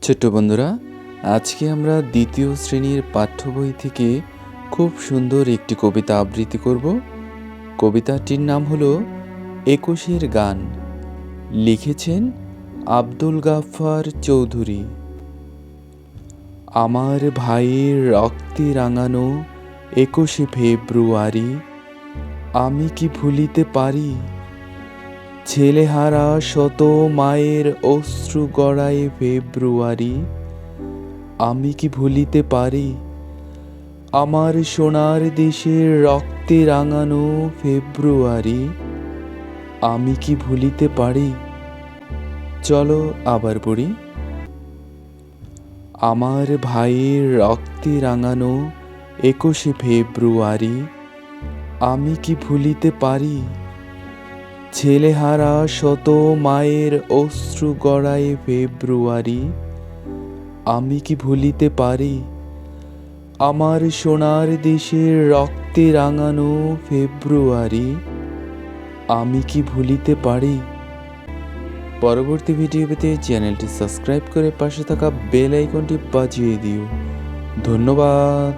ছোট্ট বন্ধুরা, আজকে আমরা দ্বিতীয় শ্রেণীর পাঠ্য বই থেকে খুব সুন্দর একটি কবিতা আবৃত্তি করব। কবিতাটির নাম হলো একুশের গান। লিখেছেন আব্দুল গাফফার চৌধুরী। আমার ভাইয়ের রক্তে রাঙানো ২১শে ফেব্রুয়ারি, আমি কি ভুলিতে পারি? ছেলেহারা শত মায়ের অশ্রু গড়ায় ফেব্রুয়ারি, আমি কি ভুলিতে পারি? আমার সোনার দেশের রক্তে রাঙানো ফেব্রুয়ারি, আমি কি ভুলিতে পারি? চলো আবার পড়ি। আমার ভাইয়ের রক্তে রাঙানো ২১শে ফেব্রুয়ারি, আমি কি ভুলিতে পারি? ছেলেহারা শত মায়ের অশ্রু গড়ায় ফেব্রুয়ারি, আমি কি ভুলিতে পারি? আমার সোনার দেশের রক্তে রাঙানো ফেব্রুয়ারি, আমি কি ভুলিতে পারি? পরবর্তী ভিডিও পেতে চ্যানেলটি সাবস্ক্রাইব করে পাশে থাকা বেল আইকনটি বাজিয়ে দিও। ধন্যবাদ।